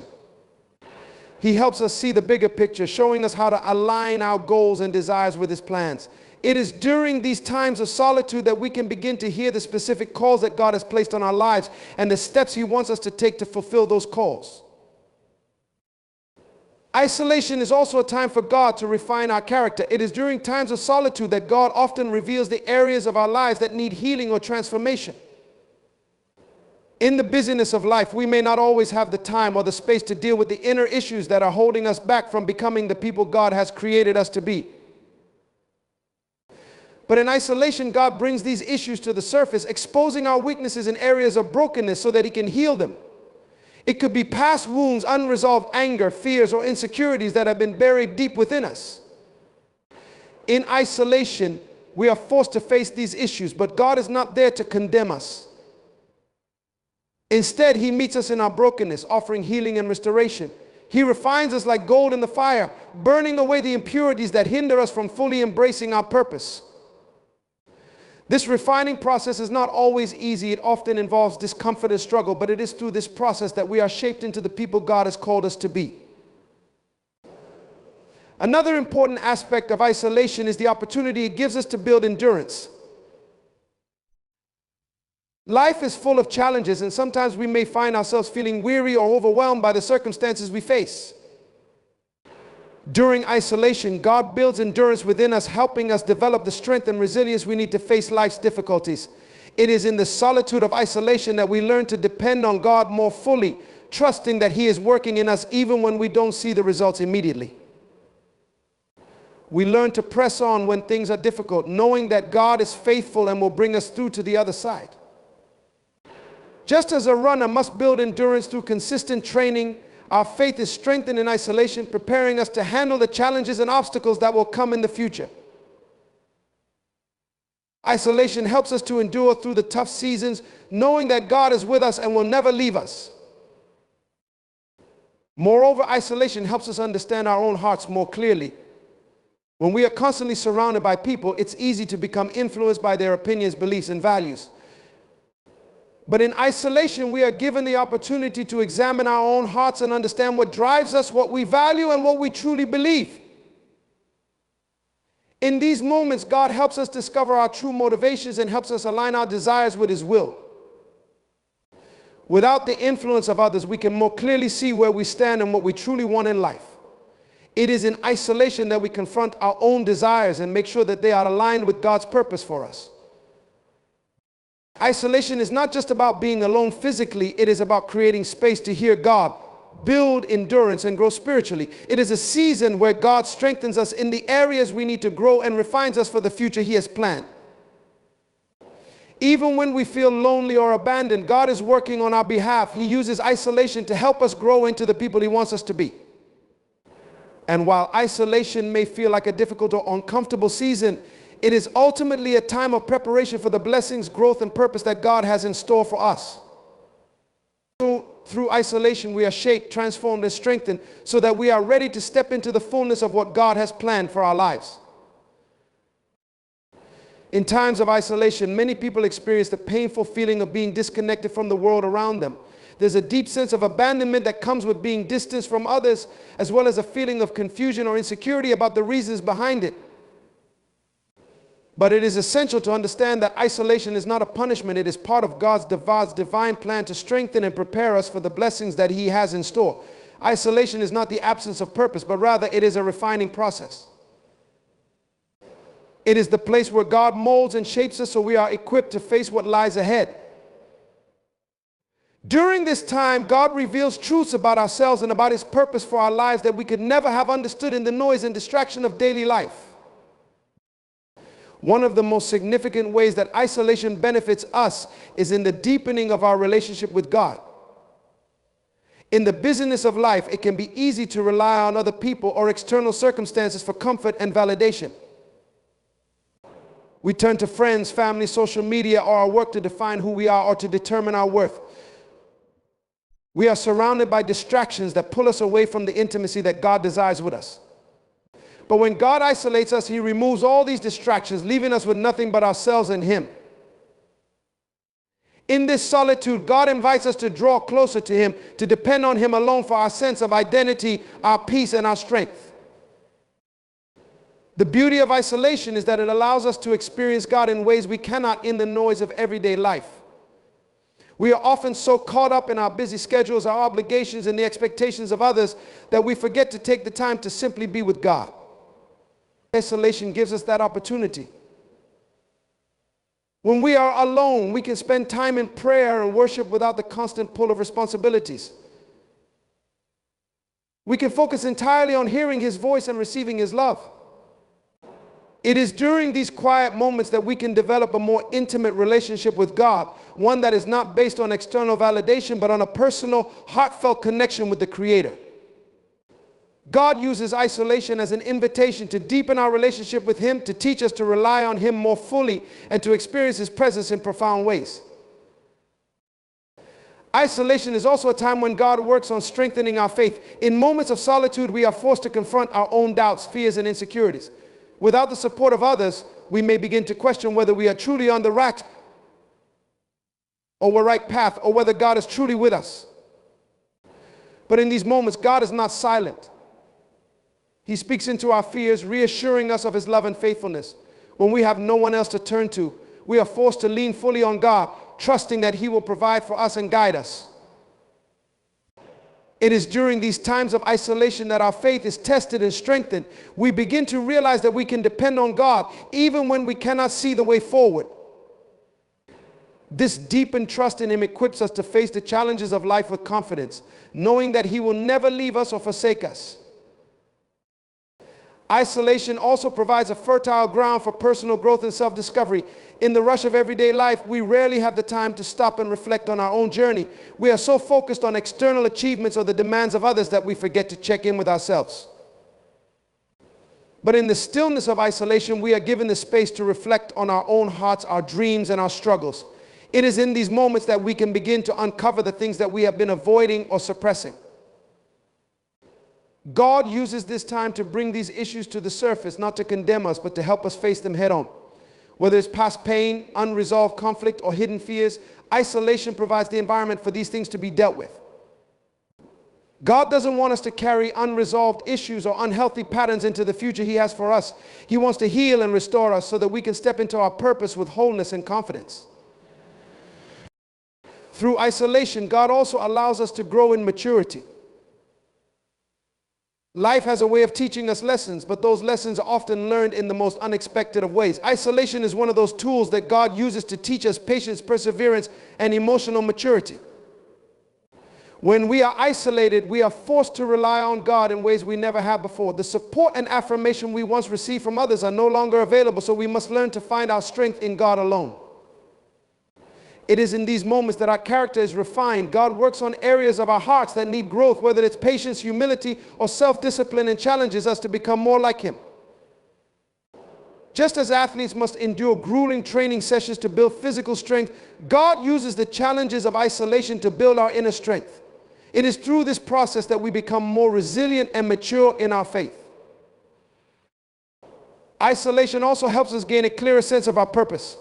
He helps us see the bigger picture, showing us how to align our goals and desires with His plans. It is during these times of solitude that we can begin to hear the specific calls that God has placed on our lives and the steps He wants us to take to fulfill those calls. Isolation is also a time for God to refine our character. It is during times of solitude that God often reveals the areas of our lives that need healing or transformation. In the busyness of life, we may not always have the time or the space to deal with the inner issues that are holding us back from becoming the people God has created us to be. But in isolation, God brings these issues to the surface, exposing our weaknesses and areas of brokenness so that he can heal them. It could be past wounds, unresolved anger, fears, or insecurities that have been buried deep within us. In isolation, we are forced to face these issues, but God is not there to condemn us. Instead, he meets us in our brokenness, offering healing and restoration. He refines us like gold in the fire, burning away the impurities that hinder us from fully embracing our purpose. This refining process is not always easy. It often involves discomfort and struggle, but it is through this process that we are shaped into the people God has called us to be. Another important aspect of isolation is the opportunity it gives us to build endurance. Life is full of challenges, and sometimes we may find ourselves feeling weary or overwhelmed by the circumstances we face. During isolation, God builds endurance within us, helping us develop the strength and resilience we need to face life's difficulties. It is in the solitude of isolation that we learn to depend on God more fully, trusting that he is working in us even when we don't see the results immediately. We learn to press on when things are difficult, knowing that God is faithful and will bring us through to the other side. Just as a runner must build endurance through consistent training, our faith is strengthened in isolation, preparing us to handle the challenges and obstacles that will come in the future. Isolation helps us to endure through the tough seasons, knowing that God is with us and will never leave us. Moreover, isolation helps us understand our own hearts more clearly. When we are constantly surrounded by people, it's easy to become influenced by their opinions, beliefs, and values. But in isolation, we are given the opportunity to examine our own hearts and understand what drives us, what we value, and what we truly believe. In these moments, God helps us discover our true motivations and helps us align our desires with his will. Without the influence of others, we can more clearly see where we stand and what we truly want in life. It is in isolation that we confront our own desires and make sure that they are aligned with God's purpose for us. Isolation is not just about being alone physically, it is about creating space to hear God, build endurance, and grow spiritually. It is a season where God strengthens us in the areas we need to grow and refines us for the future he has planned. Even when we feel lonely or abandoned, God is working on our behalf. He uses isolation to help us grow into the people he wants us to be. And while isolation may feel like a difficult or uncomfortable season, it is ultimately a time of preparation for the blessings, growth, and purpose that God has in store for us. Through isolation, we are shaped, transformed, and strengthened so that we are ready to step into the fullness of what God has planned for our lives. In times of isolation, many people experience the painful feeling of being disconnected from the world around them. There's a deep sense of abandonment that comes with being distanced from others, as well as a feeling of confusion or insecurity about the reasons behind it. But it is essential to understand that isolation is not a punishment. It is part of God's divine plan to strengthen and prepare us for the blessings that he has in store. Isolation is not the absence of purpose, but rather it is a refining process. It is the place where God molds and shapes us so we are equipped to face what lies ahead. During this time, God reveals truths about ourselves and about his purpose for our lives that we could never have understood in the noise and distraction of daily life. One of the most significant ways that isolation benefits us is in the deepening of our relationship with God. In the busyness of life, it can be easy to rely on other people or external circumstances for comfort and validation. We turn to friends, family, social media, or our work to define who we are or to determine our worth. We are surrounded by distractions that pull us away from the intimacy that God desires with us. But when God isolates us, he removes all these distractions, leaving us with nothing but ourselves and him. In this solitude, God invites us to draw closer to him, to depend on him alone for our sense of identity, our peace, and our strength. The beauty of isolation is that it allows us to experience God in ways we cannot in the noise of everyday life. We are often so caught up in our busy schedules, our obligations, and the expectations of others that we forget to take the time to simply be with God. Isolation gives us that opportunity. When we are alone, we can spend time in prayer and worship without the constant pull of responsibilities. We can focus entirely on hearing his voice and receiving his love. It is during these quiet moments that we can develop a more intimate relationship with God, one that is not based on external validation, but on a personal, heartfelt connection with the Creator. God uses isolation as an invitation to deepen our relationship with Him, to teach us to rely on Him more fully, and to experience His presence in profound ways. Isolation is also a time when God works on strengthening our faith. In moments of solitude, we are forced to confront our own doubts, fears, and insecurities. Without the support of others, we may begin to question whether we are truly on the right path, or whether God is truly with us. But in these moments, God is not silent. He speaks into our fears, reassuring us of His love and faithfulness. When we have no one else to turn to, we are forced to lean fully on God, trusting that He will provide for us and guide us. It is during these times of isolation that our faith is tested and strengthened. We begin to realize that we can depend on God even when we cannot see the way forward. This deepened trust in Him equips us to face the challenges of life with confidence, knowing that He will never leave us or forsake us. Isolation also provides a fertile ground for personal growth and self-discovery. In the rush of everyday life, we rarely have the time to stop and reflect on our own journey. We are so focused on external achievements or the demands of others that we forget to check in with ourselves. But in the stillness of isolation, we are given the space to reflect on our own hearts, our dreams, and our struggles. It is in these moments that we can begin to uncover the things that we have been avoiding or suppressing. God uses this time to bring these issues to the surface, not to condemn us, but to help us face them head on. Whether it's past pain, unresolved conflict, or hidden fears, isolation provides the environment for these things to be dealt with. God doesn't want us to carry unresolved issues or unhealthy patterns into the future He has for us. He wants to heal and restore us so that we can step into our purpose with wholeness and confidence. Through isolation, God also allows us to grow in maturity. Life has a way of teaching us lessons, but those lessons are often learned in the most unexpected of ways. Isolation is one of those tools that God uses to teach us patience, perseverance, and emotional maturity. When we are isolated, we are forced to rely on God in ways we never have before. The support and affirmation we once received from others are no longer available, so we must learn to find our strength in God alone. It is in these moments that our character is refined. God works on areas of our hearts that need growth, whether it's patience, humility, or self-discipline, and challenges us to become more like Him. Just as athletes must endure grueling training sessions to build physical strength, God uses the challenges of isolation to build our inner strength. It is through this process that we become more resilient and mature in our faith. Isolation also helps us gain a clearer sense of our purpose.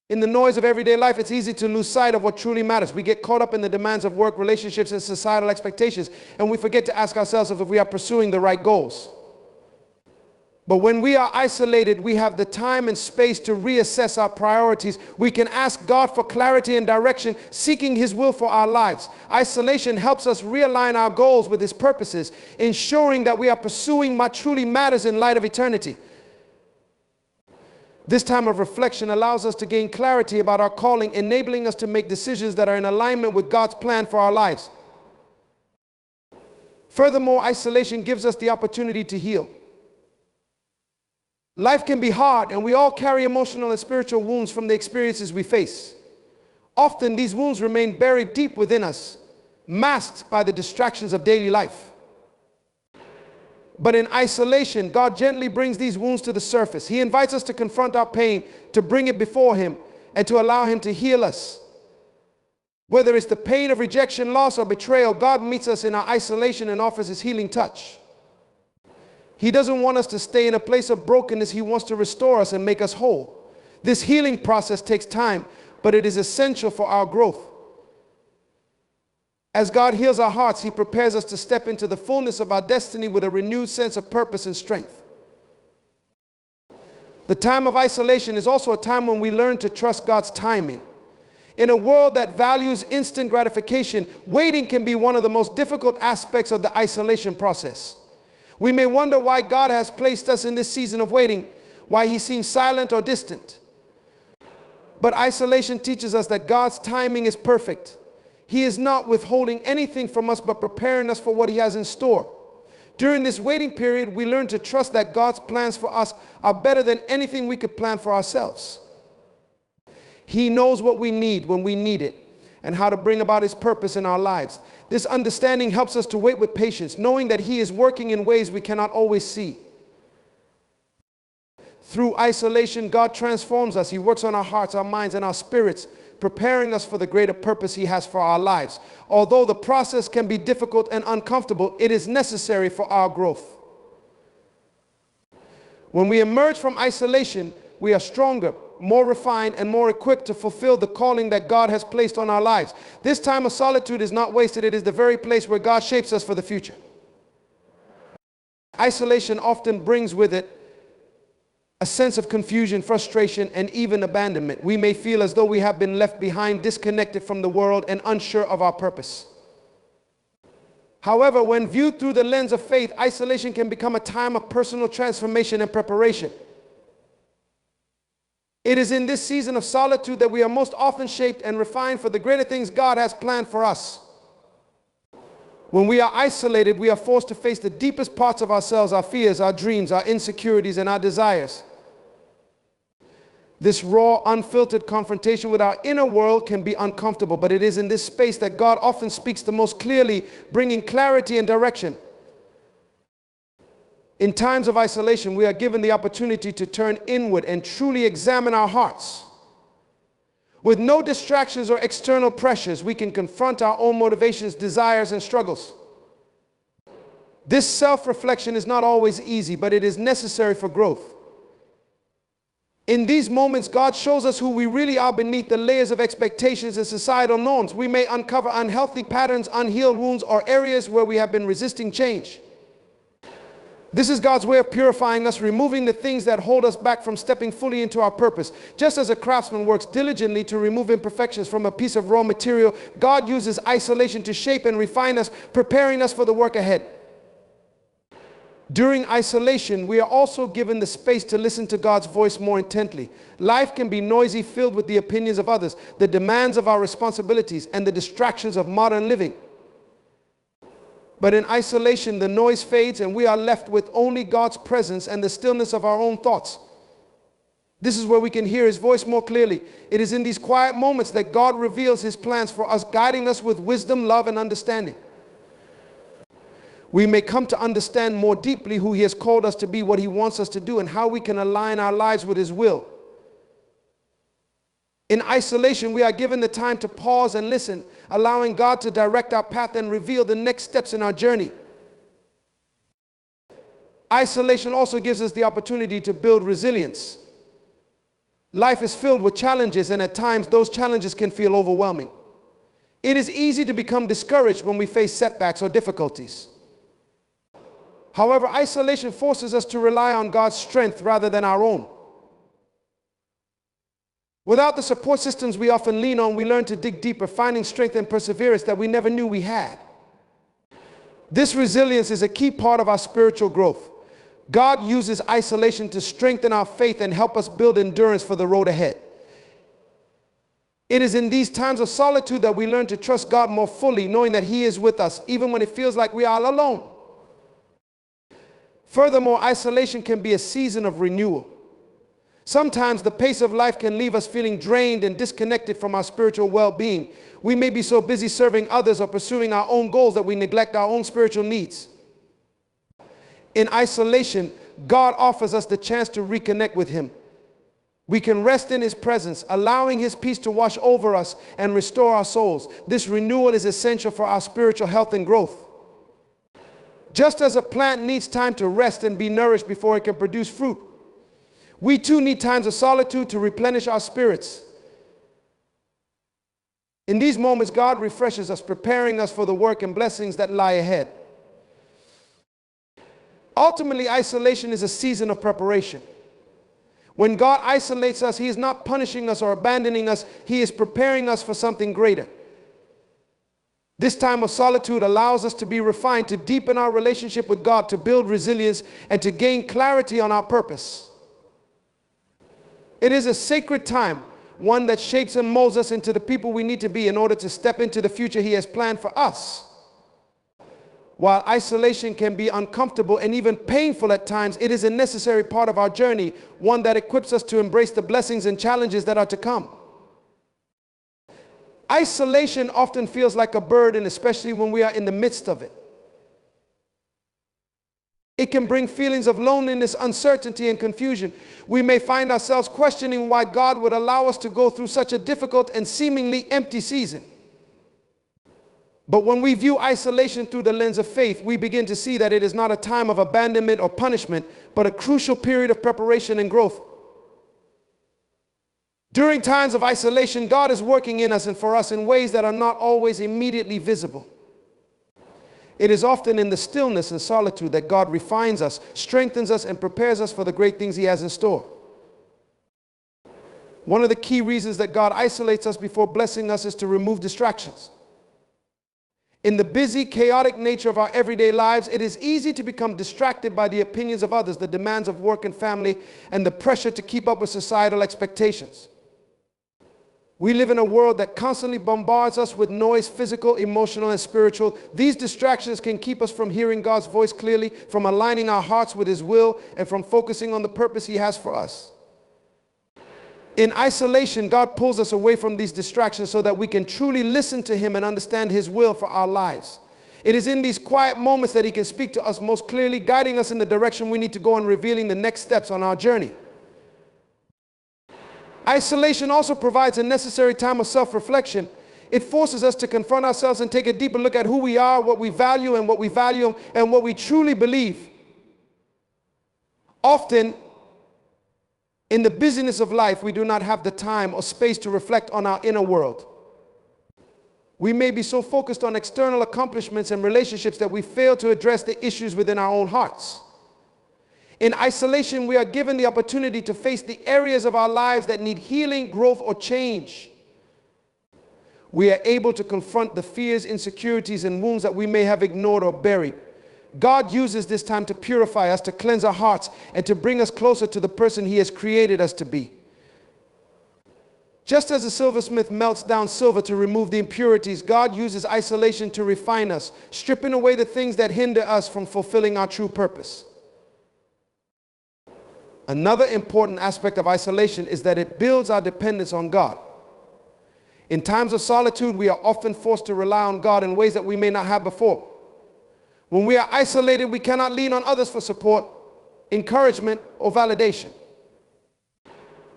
In the noise of everyday life, it's easy to lose sight of what truly matters. We get caught up in the demands of work, relationships, and societal expectations, and we forget to ask ourselves if we are pursuing the right goals. But when we are isolated, we have the time and space to reassess our priorities. We can ask God for clarity and direction, seeking His will for our lives. Isolation helps us realign our goals with His purposes, ensuring that we are pursuing what truly matters in light of eternity. This time of reflection allows us to gain clarity about our calling, enabling us to make decisions that are in alignment with God's plan for our lives. Furthermore, isolation gives us the opportunity to heal. Life can be hard, and we all carry emotional and spiritual wounds from the experiences we face. Often, these wounds remain buried deep within us, masked by the distractions of daily life. But in isolation, God gently brings these wounds to the surface. He invites us to confront our pain, to bring it before Him, and to allow Him to heal us. Whether it's the pain of rejection, loss, or betrayal, God meets us in our isolation and offers His healing touch. He doesn't want us to stay in a place of brokenness. He wants to restore us and make us whole. This healing process takes time, but it is essential for our growth. As God heals our hearts, He prepares us to step into the fullness of our destiny with a renewed sense of purpose and strength. The time of isolation is also a time when we learn to trust God's timing. In a world that values instant gratification, waiting can be one of the most difficult aspects of the isolation process. We may wonder why God has placed us in this season of waiting, why He seems silent or distant. But isolation teaches us that God's timing is perfect. He is not withholding anything from us, but preparing us for what He has in store. During this waiting period, we learn to trust that God's plans for us are better than anything we could plan for ourselves. He knows what we need when we need it and how to bring about His purpose in our lives. This understanding helps us to wait with patience, knowing that He is working in ways we cannot always see. Through isolation, God transforms us. He works on our hearts, our minds, and our spirits, preparing us for the greater purpose He has for our lives. Although the process can be difficult and uncomfortable, it is necessary for our growth. When we emerge from isolation, we are stronger, more refined, and more equipped to fulfill the calling that God has placed on our lives. This time of solitude is not wasted. It is the very place where God shapes us for the future. Isolation often brings with it a sense of confusion, frustration, and even abandonment. We may feel as though we have been left behind, disconnected from the world, and unsure of our purpose. However, when viewed through the lens of faith, isolation can become a time of personal transformation and preparation. It is in this season of solitude that we are most often shaped and refined for the greater things God has planned for us. When we are isolated, we are forced to face the deepest parts of ourselves, our fears, our dreams, our insecurities, and our desires. This raw, unfiltered confrontation with our inner world can be uncomfortable, but it is in this space that God often speaks the most clearly, bringing clarity and direction. In times of isolation, we are given the opportunity to turn inward and truly examine our hearts. With no distractions or external pressures, we can confront our own motivations, desires, and struggles. This self-reflection is not always easy, but it is necessary for growth. In these moments, God shows us who we really are beneath the layers of expectations and societal norms. We may uncover unhealthy patterns, unhealed wounds, or areas where we have been resisting change. This is God's way of purifying us, removing the things that hold us back from stepping fully into our purpose. Just as a craftsman works diligently to remove imperfections from a piece of raw material, God uses isolation to shape and refine us, preparing us for the work ahead. During isolation, we are also given the space to listen to God's voice more intently. Life can be noisy, filled with the opinions of others, the demands of our responsibilities, and the distractions of modern living. But in isolation, the noise fades and we are left with only God's presence and the stillness of our own thoughts. This is where we can hear His voice more clearly. It is in these quiet moments that God reveals His plans for us, guiding us with wisdom, love, and understanding. We may come to understand more deeply who He has called us to be, what He wants us to do, and how we can align our lives with His will. In isolation, we are given the time to pause and listen, allowing God to direct our path and reveal the next steps in our journey. Isolation also gives us the opportunity to build resilience. Life is filled with challenges, and at times those challenges can feel overwhelming. It is easy to become discouraged when we face setbacks or difficulties. However, isolation forces us to rely on God's strength rather than our own. Without the support systems we often lean on, we learn to dig deeper, finding strength and perseverance that we never knew we had. This resilience is a key part of our spiritual growth. God uses isolation to strengthen our faith and help us build endurance for the road ahead. It is in these times of solitude that we learn to trust God more fully, knowing that He is with us, even when it feels like we are all alone. Furthermore, isolation can be a season of renewal. Sometimes the pace of life can leave us feeling drained and disconnected from our spiritual well-being. We may be so busy serving others or pursuing our own goals that we neglect our own spiritual needs. In isolation, God offers us the chance to reconnect with Him. We can rest in His presence, allowing His peace to wash over us and restore our souls. This renewal is essential for our spiritual health and growth. Just as a plant needs time to rest and be nourished before it can produce fruit, we too need times of solitude to replenish our spirits. In these moments, God refreshes us, preparing us for the work and blessings that lie ahead. Ultimately, isolation is a season of preparation. When God isolates us, He is not punishing us or abandoning us. He is preparing us for something greater. This time of solitude allows us to be refined, to deepen our relationship with God, to build resilience, and to gain clarity on our purpose. It is a sacred time, one that shapes and molds us into the people we need to be in order to step into the future He has planned for us. While isolation can be uncomfortable and even painful at times, it is a necessary part of our journey, one that equips us to embrace the blessings and challenges that are to come. Isolation often feels like a burden, especially when we are in the midst of it. It can bring feelings of loneliness, uncertainty, and confusion. We may find ourselves questioning why God would allow us to go through such a difficult and seemingly empty season. But when we view isolation through the lens of faith, we begin to see that it is not a time of abandonment or punishment, but a crucial period of preparation and growth. During times of isolation, God is working in us and for us in ways that are not always immediately visible. It is often in the stillness and solitude that God refines us, strengthens us, and prepares us for the great things He has in store. One of the key reasons that God isolates us before blessing us is to remove distractions. In the busy, chaotic nature of our everyday lives, it is easy to become distracted by the opinions of others, the demands of work and family, and the pressure to keep up with societal expectations. We live in a world that constantly bombards us with noise, physical, emotional, and spiritual. These distractions can keep us from hearing God's voice clearly, from aligning our hearts with His will, and from focusing on the purpose He has for us. In isolation, God pulls us away from these distractions so that we can truly listen to Him and understand His will for our lives. It is in these quiet moments that He can speak to us most clearly, guiding us in the direction we need to go and revealing the next steps on our journey. Isolation also provides a necessary time of self-reflection. It forces us to confront ourselves and take a deeper look at who we are, what we value, and what we truly believe. Often, in the busyness of life, we do not have the time or space to reflect on our inner world. We may be so focused on external accomplishments and relationships that we fail to address the issues within our own hearts. In isolation, we are given the opportunity to face the areas of our lives that need healing, growth, or change. We are able to confront the fears, insecurities, and wounds that we may have ignored or buried. God uses this time to purify us, to cleanse our hearts, and to bring us closer to the person He has created us to be. Just as a silversmith melts down silver to remove the impurities, God uses isolation to refine us, stripping away the things that hinder us from fulfilling our true purpose. Another important aspect of isolation is that it builds our dependence on God. In times of solitude, we are often forced to rely on God in ways that we may not have before. When we are isolated, we cannot lean on others for support, encouragement, or validation.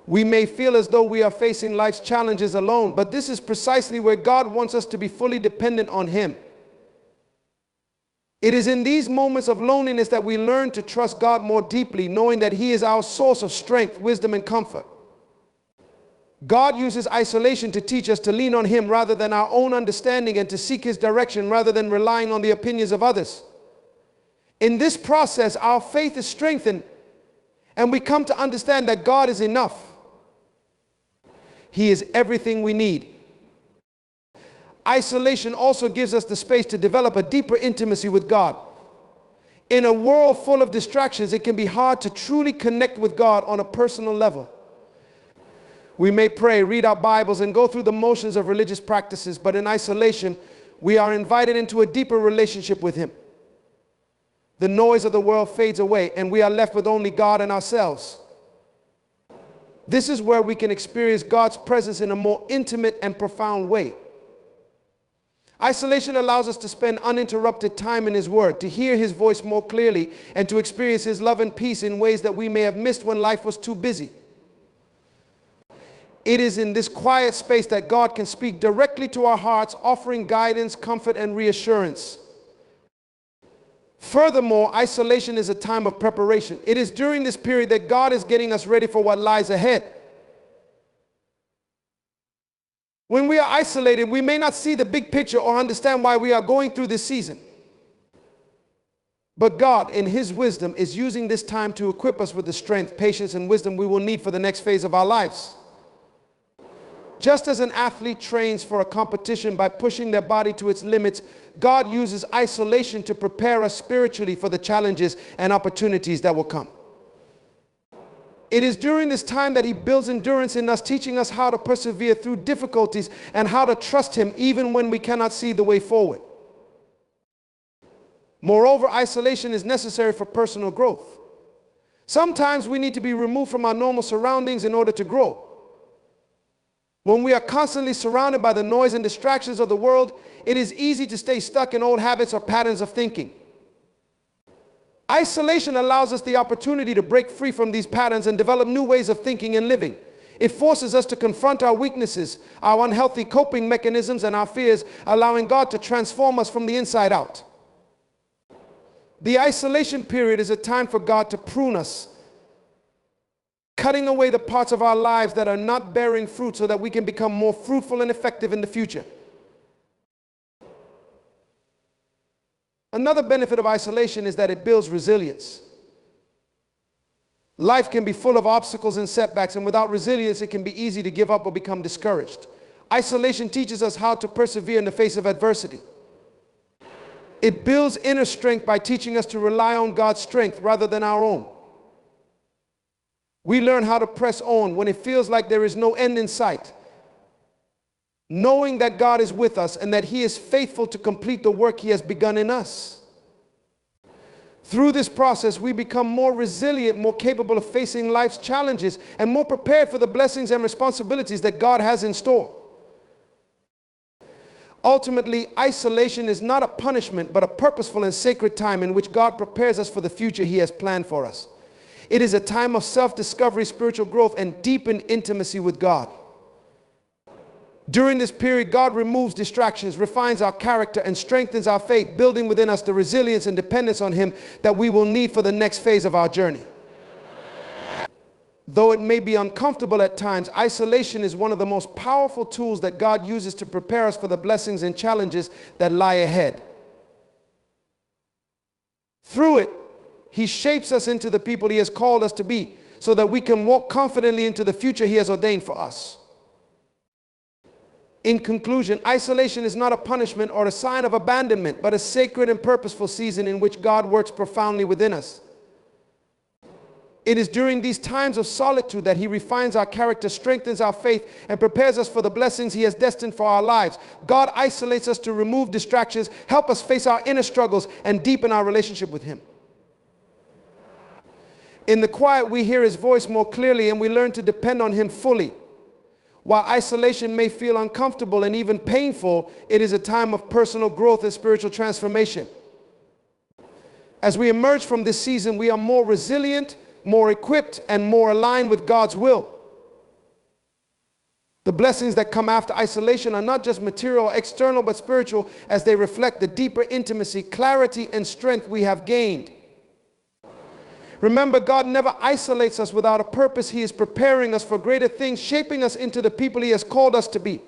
We may feel as though we are facing life's challenges alone, but this is precisely where God wants us to be fully dependent on Him. It is in these moments of loneliness that we learn to trust God more deeply, knowing that He is our source of strength, wisdom, and comfort. God uses isolation to teach us to lean on Him rather than our own understanding and to seek His direction rather than relying on the opinions of others. In this process, our faith is strengthened and we come to understand that God is enough. He is everything we need. Isolation also gives us the space to develop a deeper intimacy with God. In a world full of distractions, it can be hard to truly connect with God on a personal level. We may pray, read our Bibles, and go through the motions of religious practices, but in isolation, we are invited into a deeper relationship with Him. The noise of the world fades away, and we are left with only God and ourselves. This is where we can experience God's presence in a more intimate and profound way. Isolation allows us to spend uninterrupted time in His Word, to hear His voice more clearly, and to experience His love and peace in ways that we may have missed when life was too busy. It is in this quiet space that God can speak directly to our hearts, offering guidance, comfort, and reassurance. Furthermore, isolation is a time of preparation. It is during this period that God is getting us ready for what lies ahead. When we are isolated, we may not see the big picture or understand why we are going through this season. But God, in His wisdom, is using this time to equip us with the strength, patience, and wisdom we will need for the next phase of our lives. Just as an athlete trains for a competition by pushing their body to its limits, God uses isolation to prepare us spiritually for the challenges and opportunities that will come. It is during this time that He builds endurance in us, teaching us how to persevere through difficulties and how to trust Him even when we cannot see the way forward. Moreover, isolation is necessary for personal growth. Sometimes we need to be removed from our normal surroundings in order to grow. When we are constantly surrounded by the noise and distractions of the world, it is easy to stay stuck in old habits or patterns of thinking. Isolation allows us the opportunity to break free from these patterns and develop new ways of thinking and living. It forces us to confront our weaknesses, our unhealthy coping mechanisms, and our fears, allowing God to transform us from the inside out. The isolation period is a time for God to prune us, cutting away the parts of our lives that are not bearing fruit so that we can become more fruitful and effective in the future. Another benefit of isolation is that it builds resilience. Life can be full of obstacles and setbacks, and without resilience, it can be easy to give up or become discouraged. Isolation teaches us how to persevere in the face of adversity. It builds inner strength by teaching us to rely on God's strength rather than our own. We learn how to press on when it feels like there is no end in sight, knowing that God is with us and that He is faithful to complete the work He has begun in us. Through this process, we become more resilient, more capable of facing life's challenges, and more prepared for the blessings and responsibilities that God has in store. Ultimately, isolation is not a punishment, but a purposeful and sacred time in which God prepares us for the future He has planned for us. It is a time of self-discovery, spiritual growth, and deepened intimacy with God. During this period, God removes distractions, refines our character, and strengthens our faith, building within us the resilience and dependence on Him that we will need for the next phase of our journey. Though it may be uncomfortable at times, isolation is one of the most powerful tools that God uses to prepare us for the blessings and challenges that lie ahead. Through it, He shapes us into the people He has called us to be, so that we can walk confidently into the future He has ordained for us. In conclusion, isolation is not a punishment or a sign of abandonment, but a sacred and purposeful season in which God works profoundly within us. It is during these times of solitude that He refines our character, strengthens our faith, and prepares us for the blessings He has destined for our lives. God isolates us to remove distractions, help us face our inner struggles, and deepen our relationship with Him. In the quiet, we hear His voice more clearly, and we learn to depend on Him fully. While isolation may feel uncomfortable and even painful, it is a time of personal growth and spiritual transformation. As we emerge from this season, we are more resilient, more equipped, and more aligned with God's will. The blessings that come after isolation are not just material or external, but spiritual, as they reflect the deeper intimacy, clarity, and strength we have gained. Remember, God never isolates us without a purpose. He is preparing us for greater things, shaping us into the people He has called us to be.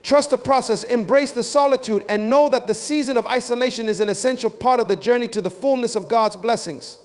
Trust the process, embrace the solitude, and know that the season of isolation is an essential part of the journey to the fullness of God's blessings.